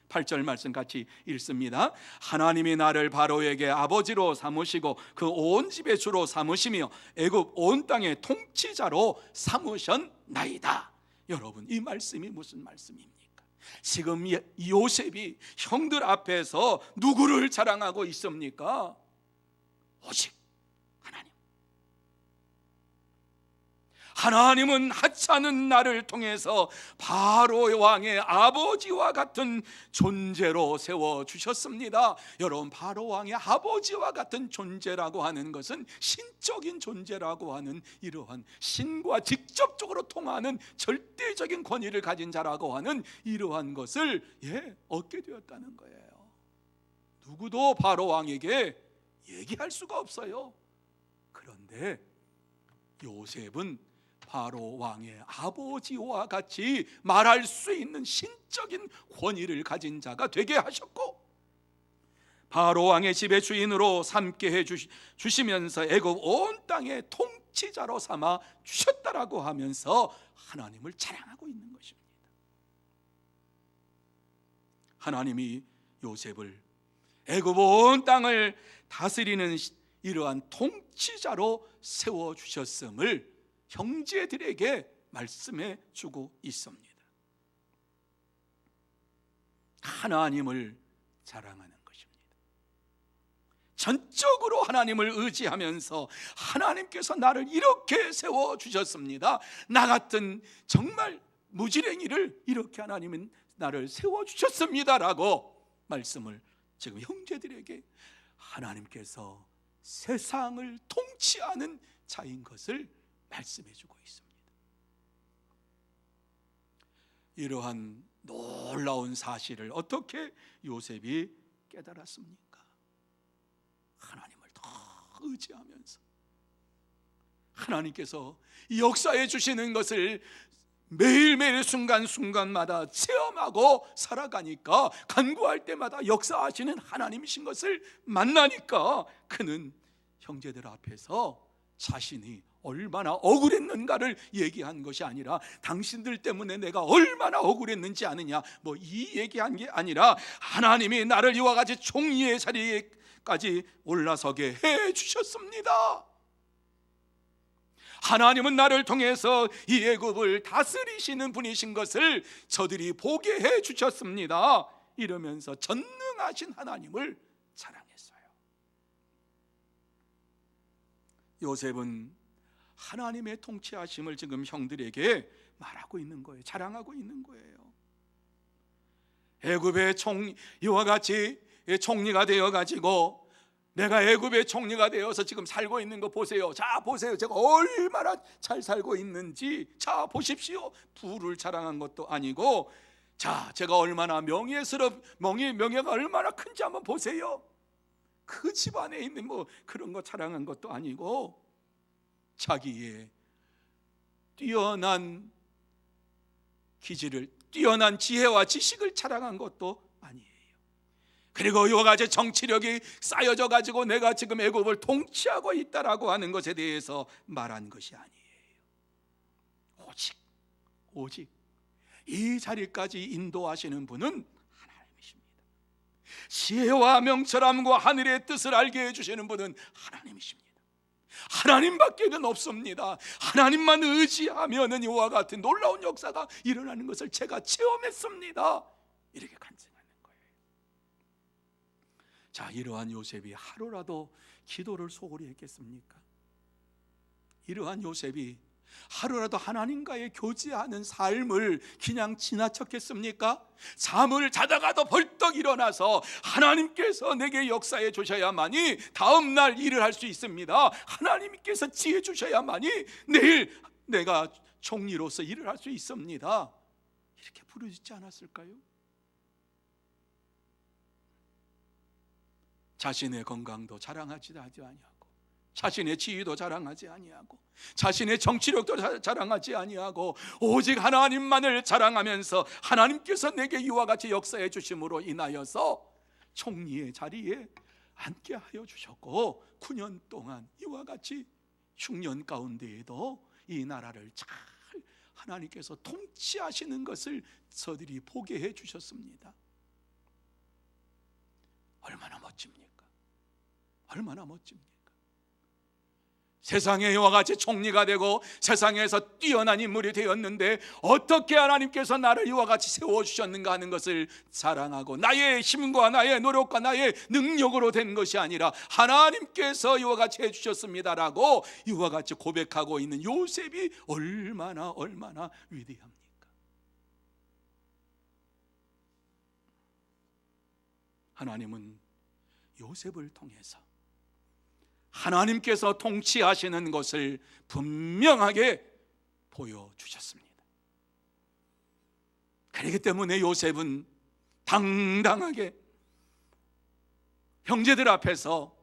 8절 말씀 같이 읽습니다. 하나님이 나를 바로에게 아버지로 삼으시고 그 온 집의 주로 삼으시며 애굽 온 땅의 통치자로 삼으셨나이다. 여러분, 이 말씀이 무슨 말씀입니까? 지금 요셉이 형들 앞에서 누구를 자랑하고 있습니까? 오직 하나님은 하찮은 나를 통해서 바로 왕의 아버지와 같은 존재로 세워주셨습니다. 여러분, 바로 왕의 아버지와 같은 존재라고 하는 것은 신적인 존재라고 하는 이러한 신과 직접적으로 통하는 절대적인 권위를 가진 자라고 하는 이러한 것을 얻게 되었다는 거예요. 누구도 바로 왕에게 얘기할 수가 없어요. 그런데 요셉은 바로 왕의 아버지와 같이 말할 수 있는 신적인 권위를 가진 자가 되게 하셨고 바로 왕의 집의 주인으로 삼게 해 주시면서 애굽 온 땅의 통치자로 삼아 주셨다라고 하면서 하나님을 자랑하고 있는 것입니다. 하나님이 요셉을 애굽 온 땅을 다스리는 이러한 통치자로 세워주셨음을 형제들에게 말씀해 주고 있습니다. 하나님을 자랑하는 것입니다. 전적으로 하나님을 의지하면서 하나님께서 나를 이렇게 세워주셨습니다. 나 같은 정말 무지랭이를 이렇게 하나님은 나를 세워주셨습니다 라고 말씀을 지금 형제들에게 하나님께서 세상을 통치하는 자인 것을 말씀해주고 있습니다. 이러한 놀라운 사실을 어떻게 요셉이 깨달았습니까? 하나님을 더 의지하면서 하나님께서 역사해 주시는 것을 매일매일 순간순간마다 체험하고 살아가니까 간구할 때마다 역사하시는 하나님이신 것을 만나니까 그는 형제들 앞에서 자신이 얼마나 억울했는가를 얘기한 것이 아니라 당신들 때문에 내가 얼마나 억울했는지 아느냐 이 얘기한 게 아니라 하나님이 나를 이와 같이 총리의 자리에까지 올라서게 해 주셨습니다. 하나님은 나를 통해서 이 애굽을 다스리시는 분이신 것을 저들이 보게 해 주셨습니다. 이러면서 전능하신 하나님을 자랑했어요. 요셉은 하나님의 통치하심을 지금 형들에게 말하고 있는 거예요. 자랑하고 있는 거예요. 애굽의 이와 같이 총리가 되어가지고 내가 애굽의 총리가 되어서 지금 살고 있는 거 보세요. 자 보세요, 제가 얼마나 잘 살고 있는지. 자 보십시오. 부를 자랑한 것도 아니고, 자 제가 얼마나 명예가 얼마나 큰지 한번 보세요. 그 집안에 있는 뭐 그런 거 자랑한 것도 아니고, 자기의 뛰어난 기질을, 뛰어난 지혜와 지식을 자랑한 것도 아니에요. 그리고 이와 같이 정치력이 쌓여져 가지고 내가 지금 애굽을 통치하고 있다라고 하는 것에 대해서 말한 것이 아니에요. 오직 이 자리까지 인도하시는 분은 하나님이십니다. 지혜와 명철함과 하늘의 뜻을 알게 해주시는 분은 하나님이십니다. 하나님밖에는 없습니다. 하나님만 의지하면 이와 같은 놀라운 역사가 일어나는 것을 제가 체험했습니다. 이렇게 간증하는 거예요. 자, 이러한 요셉이 하루라도 기도를 소홀히 했겠습니까? 이러한 요셉이 하루라도 하나님과의 교제하는 삶을 그냥 지나쳤겠습니까? 잠을 자다가도 벌떡 일어나서 하나님께서 내게 역사해 주셔야만이 다음 날 일을 할 수 있습니다. 하나님께서 지혜 주셔야만이 내일 내가 총리로서 일을 할 수 있습니다. 이렇게 부르짖지 않았을까요? 자신의 건강도 자랑하지 아니하고, 자신의 지위도 자랑하지 아니하고, 자신의 정치력도 자랑하지 아니하고, 오직 하나님만을 자랑하면서 하나님께서 내게 이와 같이 역사해 주심으로 인하여서 총리의 자리에 앉게 하여 주셨고, 9년 동안 이와 같이 흉년 가운데에도 이 나라를 잘 하나님께서 통치하시는 것을 저들이 보게 해 주셨습니다. 얼마나 멋집니까? 얼마나 멋집니까? 세상에 이와 같이 총리가 되고 세상에서 뛰어난 인물이 되었는데 어떻게 하나님께서 나를 이와 같이 세워주셨는가 하는 것을 자랑하고, 나의 힘과 나의 노력과 나의 능력으로 된 것이 아니라 하나님께서 이와 같이 해주셨습니다라고 이와 같이 고백하고 있는 요셉이 얼마나 위대합니까? 하나님은 요셉을 통해서 하나님께서 통치하시는 것을 분명하게 보여주셨습니다. 그렇기 때문에 요셉은 당당하게 형제들 앞에서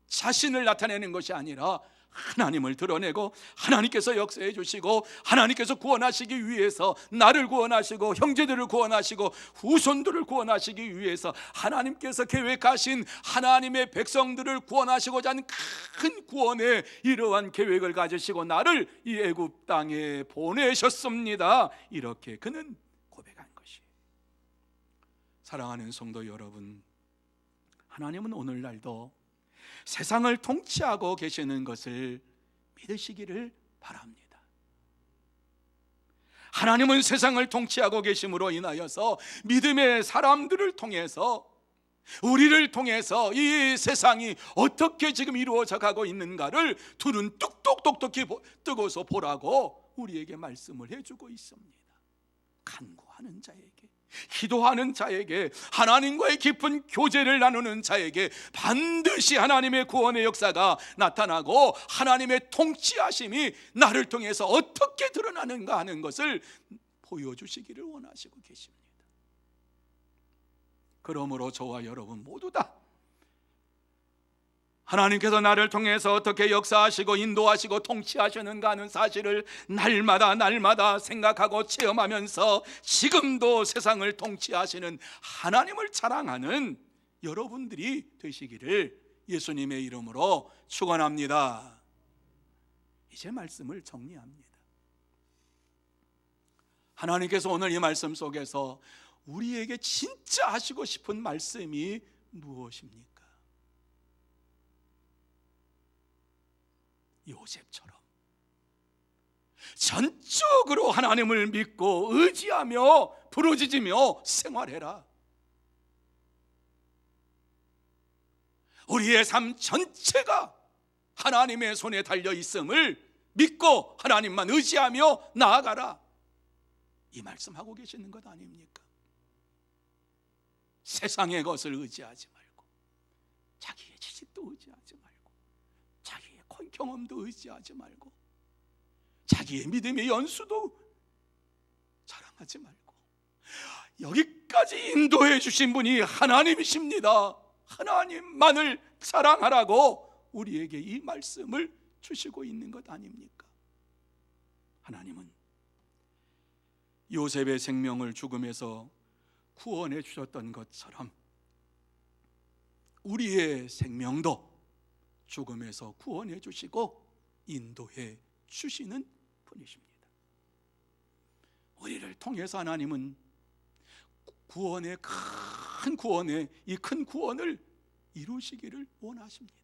자신을 나타내는 것이 아니라 하나님을 드러내고, 하나님께서 역사해 주시고 하나님께서 구원하시기 위해서 나를 구원하시고 형제들을 구원하시고 후손들을 구원하시기 위해서 하나님께서 계획하신 하나님의 백성들을 구원하시고자 하는 큰 구원의 이러한 계획을 가지시고 나를 이 애굽 땅에 보내셨습니다. 이렇게 그는 고백한 것이에요. 사랑하는 성도 여러분, 하나님은 오늘날도 세상을 통치하고 계시는 것을 믿으시기를 바랍니다. 하나님은 세상을 통치하고 계심으로 인하여서 믿음의 사람들을 통해서, 우리를 통해서 이 세상이 어떻게 지금 이루어져 가고 있는가를 두 눈 똑똑똑똑히 뜨고서 보라고 우리에게 말씀을 해주고 있습니다. 간구하는 자에게, 기도하는 자에게, 하나님과의 깊은 교제를 나누는 자에게 반드시 하나님의 구원의 역사가 나타나고 하나님의 통치하심이 나를 통해서 어떻게 드러나는가 하는 것을 보여주시기를 원하시고 계십니다. 그러므로 저와 여러분 모두 다 하나님께서 나를 통해서 어떻게 역사하시고 인도하시고 통치하시는가 하는 사실을 날마다 생각하고 체험하면서 지금도 세상을 통치하시는 하나님을 자랑하는 여러분들이 되시기를 예수님의 이름으로 축원합니다. 이제 말씀을 정리합니다. 하나님께서 오늘 이 말씀 속에서 우리에게 진짜 하시고 싶은 말씀이 무엇입니까? 요셉처럼 전적으로 하나님을 믿고 의지하며 부르짖으며 생활해라. 우리의 삶 전체가 하나님의 손에 달려 있음을 믿고 하나님만 의지하며 나아가라. 이 말씀하고 계시는 것 아닙니까? 세상의 것을 의지하지 말고, 자기의 지식도 의지하지 말고, 자기의 경험도 의지하지 말고, 자기의 믿음의 연수도 자랑하지 말고, 여기까지 인도해 주신 분이 하나님이십니다. 하나님만을 사랑하라고 우리에게 이 말씀을 주시고 있는 것 아닙니까? 하나님은 요셉의 생명을 죽음에서 구원해 주셨던 것처럼 우리의 생명도 죽음에서 구원해 주시고 인도해 주시는 분이십니다. 우리를 통해서 하나님은 구원의 큰 구원의 이 큰 구원을 이루시기를 원하십니다.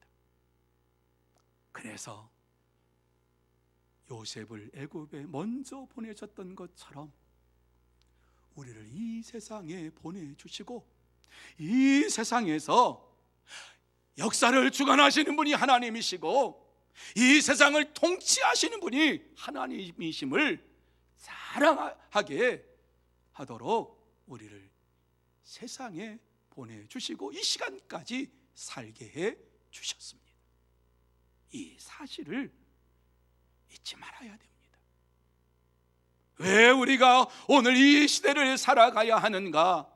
그래서 요셉을 애굽에 먼저 보내셨던 것처럼 우리를 이 세상에 보내주시고 이 세상에서 역사를 주관하시는 분이 하나님이시고 이 세상을 통치하시는 분이 하나님이심을 자랑하게 하도록 우리를 세상에 보내주시고 이 시간까지 살게 해 주셨습니다. 이 사실을 잊지 말아야 됩니다. 왜 우리가 오늘 이 시대를 살아가야 하는가?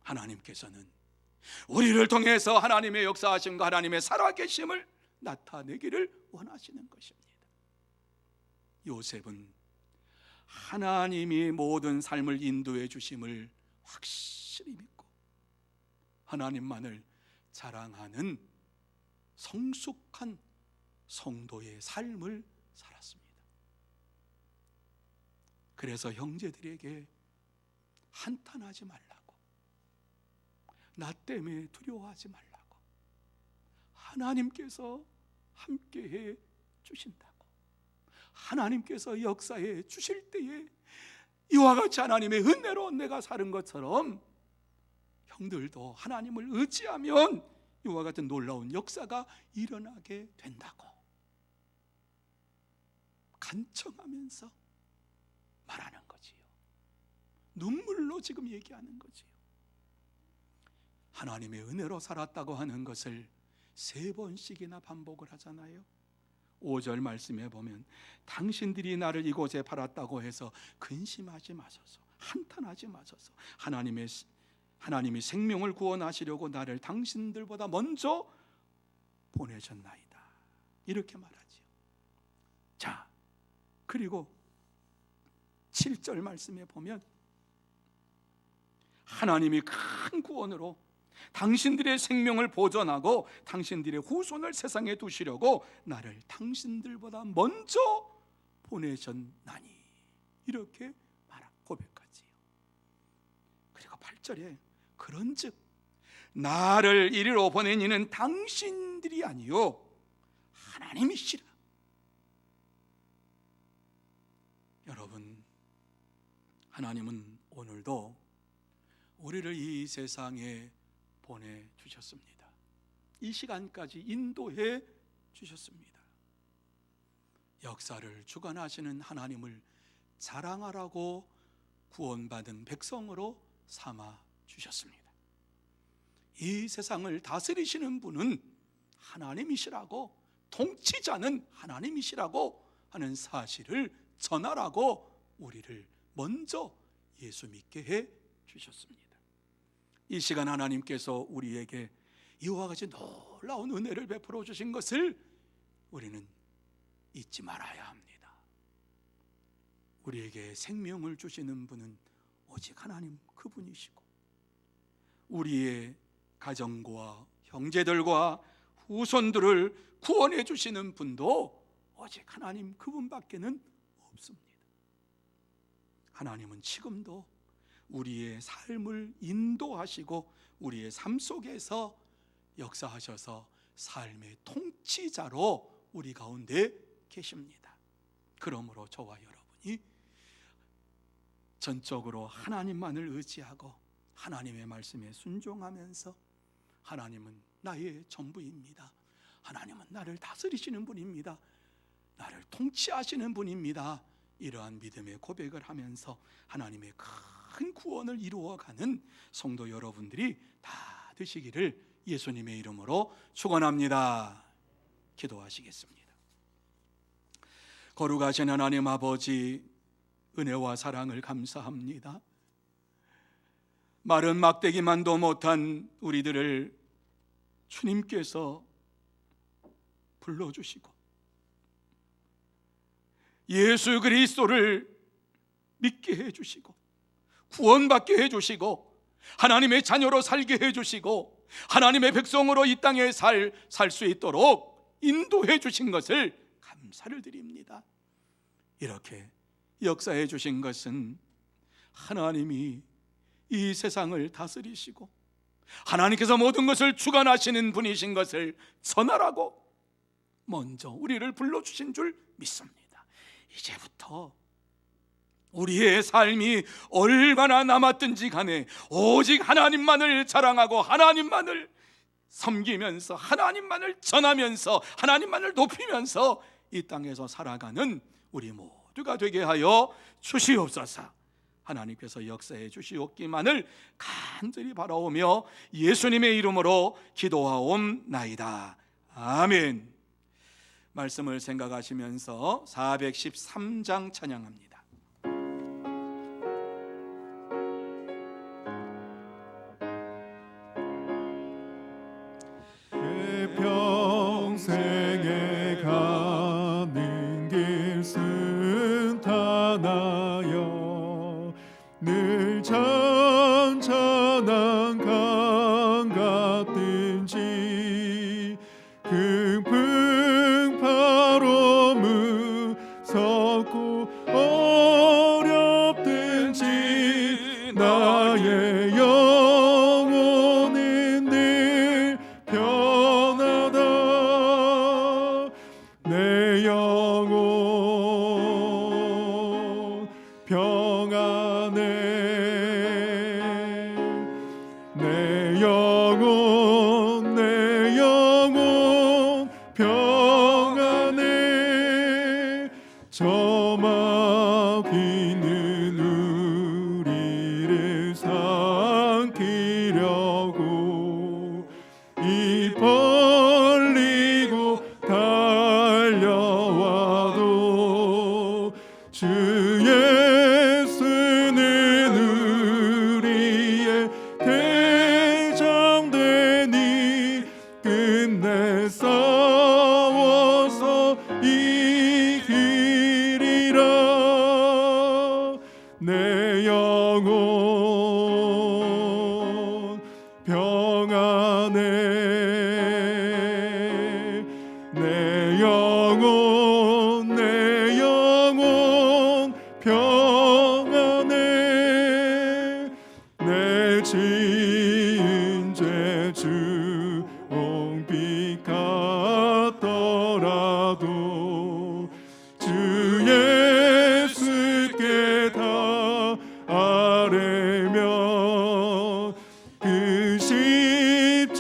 하나님께서는 우리를 통해서 하나님의 역사하심과 하나님의 살아계심을 나타내기를 원하시는 것입니다. 요셉은 하나님이 모든 삶을 인도해 주심을 확실히 믿고 하나님만을 자랑하는 성숙한 성도의 삶을 살았습니다. 그래서 형제들에게 한탄하지 말라고, 나 때문에 두려워하지 말라고, 하나님께서 함께해 주신다고, 하나님께서 역사해 주실 때에 이와 같이 하나님의 은혜로 내가 사는 것처럼 형들도 하나님을 의지하면 이와 같은 놀라운 역사가 일어나게 된다고 간청하면서 말하는 거지요. 눈물로 지금 얘기하는 거지요. 하나님의 은혜로 살았다고 하는 것을 3번씩이나 반복을 하잖아요. 5절 말씀에 보면 당신들이 나를 이곳에 팔았다고 해서 근심하지 마소서, 한탄하지 마소서. 하나님이 생명을 구원하시려고 나를 당신들보다 먼저 보내셨나이다. 이렇게 말하지요. 자, 그리고 7절 말씀에 보면 하나님이 큰 구원으로 당신들의 생명을 보존하고 당신들의 후손을 세상에 두시려고 나를 당신들보다 먼저 보내셨나니, 이렇게 고백하지요. 그리고 8절에 그런즉 나를 이리로 보낸 이는 당신들이 아니요 하나님이시라. 여러분, 하나님은 오늘도 우리를 이 세상에 보내주셨습니다. 이 시간까지 인도해 주셨습니다. 역사를 주관하시는 하나님을 자랑하라고 구원받은 백성으로 삼아 주셨습니다. 이 세상을 다스리시는 분은 하나님이시라고, 통치자는 하나님이시라고 하는 사실을 전하라고 우리를 먼저 예수 믿게 해 주셨습니다. 이 시간 하나님께서 우리에게 이와 같이 놀라운 은혜를 베풀어 주신 것을 우리는 잊지 말아야 합니다. 우리에게 생명을 주시는 분은 오직 하나님 그분이시고, 우리의 가정과 형제들과 후손들을 구원해 주시는 분도 오직 하나님 그분밖에는 없습니다. 하나님은 지금도 우리의 삶을 인도하시고 우리의 삶 속에서 역사하셔서 삶의 통치자로 우리 가운데 계십니다. 그러므로 저와 여러분이 전적으로 하나님만을 의지하고 하나님의 말씀에 순종하면서 하나님은 나의 전부입니다, 하나님은 나를 다스리시는 분입니다, 나를 통치하시는 분입니다, 이러한 믿음의 고백을 하면서 하나님의 큰 구원을 이루어가는 성도 여러분들이 다 되시기를 예수님의 이름으로 축원합니다. 기도하시겠습니다. 거룩하신 하나님 아버지, 은혜와 사랑을 감사합니다. 마른 막대기만도 못한 우리들을 주님께서 불러주시고 예수 그리스도를 믿게 해주시고 구원받게 해주시고 하나님의 자녀로 살게 해주시고 하나님의 백성으로 이 땅에 살 수 있도록 인도해 주신 것을 감사를 드립니다. 이렇게 역사해 주신 것은 하나님이 이 세상을 다스리시고 하나님께서 모든 것을 주관하시는 분이신 것을 전하라고 먼저 우리를 불러주신 줄 믿습니다. 이제부터 우리의 삶이 얼마나 남았든지 간에 오직 하나님만을 자랑하고 하나님만을 섬기면서 하나님만을 전하면서 하나님만을 높이면서 이 땅에서 살아가는 우리 모두가 되게 하여 주시옵소서. 하나님께서 역사해 주시옵기만을 간절히 바라오며 예수님의 이름으로 기도하옵나이다. 아멘. 말씀을 생각하시면서 413장 찬양합니다. 평생에 가는 길 순탄하여 늘 잔잔한 강 같든지 풍파로 무섭고 어렵든지 나의 영혼은 늘 편하다. 내 영혼 평안해. 내 영혼 평안해. 저막 있는 우리를 삼키려고 입 벌리고 달려와도 주 예수는 우리의 대장되니 끝내 싸워서 이기리라. 내 영혼 평안해. 내 영혼 평안해. 내 지은 죄주 옹빛 같더라도 주 예수께 다 아뢰며 그 십자가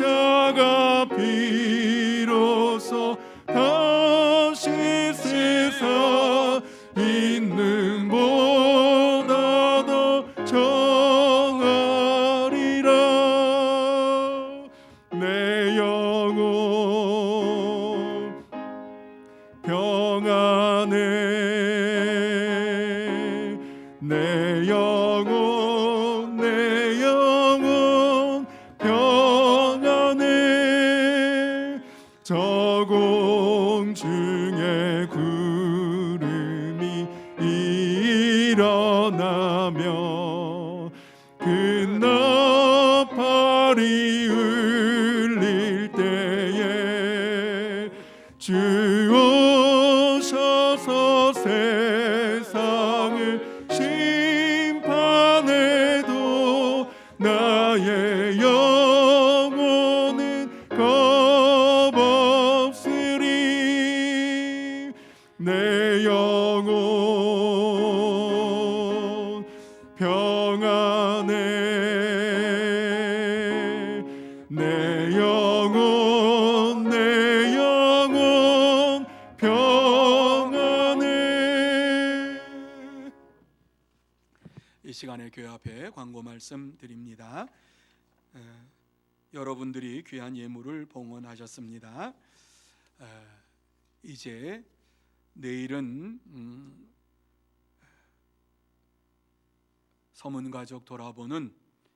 피로써 다시 세상 있는 보다 더 정하리라. 평안해 내 영혼 평안해. 이 시간에 교회 앞에 광고 말씀 드립니다. 여러분들이 귀한 예물을 봉헌하셨습니다. 이제 내일은 서문가족 돌아보는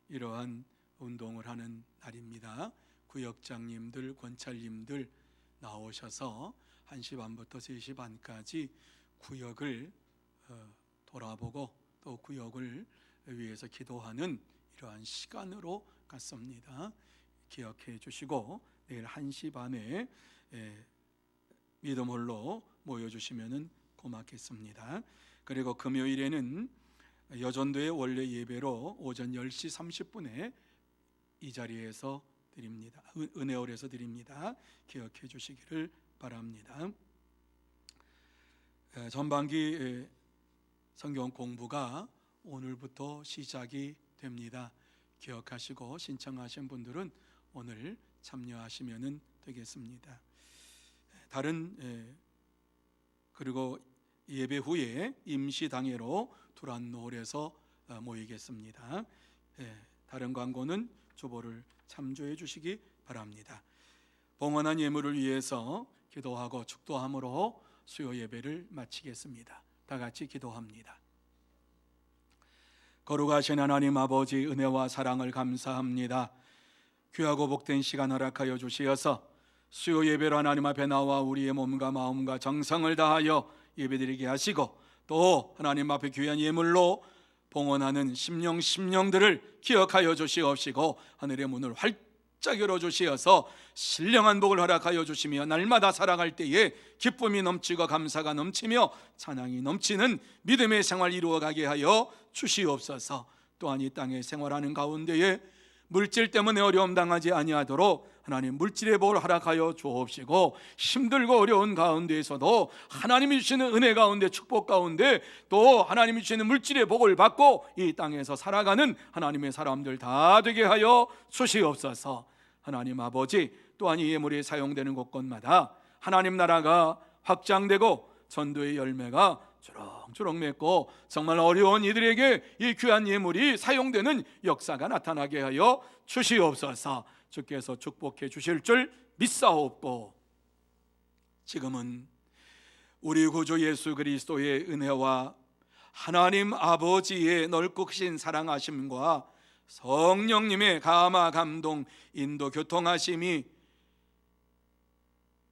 이러한 운동을 하는 날입니다. 구역장님들, 권찰님들 나오셔서 1시 반부터 3시 반까지 구역을 돌아보고 또 구역을 위해서 기도하는 이러한 시간으로 갖습니다. 기억해 주시고 내일 1시 반에 믿음홀로 모여주시면 고맙겠습니다. 그리고 금요일에는 여전도의 원래 예배로 오전 10시 30분에 이 자리에서 드립니다. 은혜홀에서 드립니다. 기억해 주시기를 바랍니다. 전반기 성경 공부가 오늘부터 시작이 됩니다. 기억하시고 신청하신 분들은 오늘 참여하시면 되겠습니다. 다른 그리고 예배 후에 임시당회로 두란노홀에서 모이겠습니다. 다른 광고는 주보를 참조해 주시기 바랍니다. 봉헌한 예물을 위해서 기도하고 축도함으로 수요 예배를 마치겠습니다. 다 같이 기도합니다. 거룩하신 하나님 아버지, 은혜와 사랑을 감사합니다. 귀하고 복된 시간 허락하여 주시어서 수요 예배로 하나님 앞에 나와 우리의 몸과 마음과 정성을 다하여 예배드리게 하시고 또 하나님 앞에 귀한 예물로 봉헌하는 심령들을 기억하여 주시옵시고 하늘의 문을 활짝 열어주시어서 신령한 복을 허락하여 주시며 날마다 살아갈 때에 기쁨이 넘치고 감사가 넘치며 찬양이 넘치는 믿음의 생활 이루어가게 하여 주시옵소서. 또한 이 땅에 생활하는 가운데에 물질 때문에 어려움 당하지 아니하도록 하나님 물질의 복을 허락하여 주옵시고 힘들고 어려운 가운데에서도 하나님이 주시는 은혜 가운데 축복 가운데 또 하나님이 주시는 물질의 복을 받고 이 땅에서 살아가는 하나님의 사람들 다 되게 하여 주시옵소서. 하나님 아버지, 또한 이 예물이 사용되는 곳곳마다 하나님 나라가 확장되고 전도의 열매가 주렁주렁 맺고 정말 어려운 이들에게 이 귀한 예물이 사용되는 역사가 나타나게 하여 주시옵소서. 주께서 축복해 주실 줄 믿사옵고 지금은 우리 구주 예수 그리스도의 은혜와 하나님 아버지의 넓고 크신 사랑하심과 성령님의 감화 감동 인도 교통하심이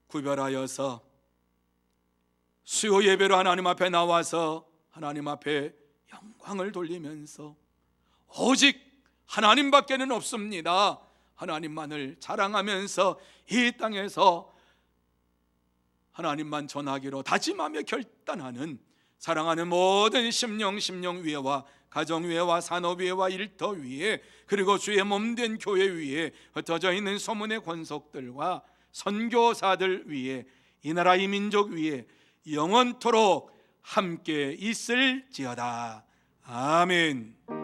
구별하여서 수요 예배로 하나님 앞에 나와서 하나님 앞에 영광을 돌리면서 오직 하나님밖에는 없습니다, 하나님만을 자랑하면서 이 땅에서 하나님만 전하기로 다짐하며 결단하는 사랑하는 모든 심령 위에와 가정 위에와 산업 위에와 일터 위에 그리고 주의 몸된 교회 위에 흩어져 있는 소문의 권속들과 선교사들 위에 이 나라 이 민족 위에 영원토록 함께 있을지어다. 아멘.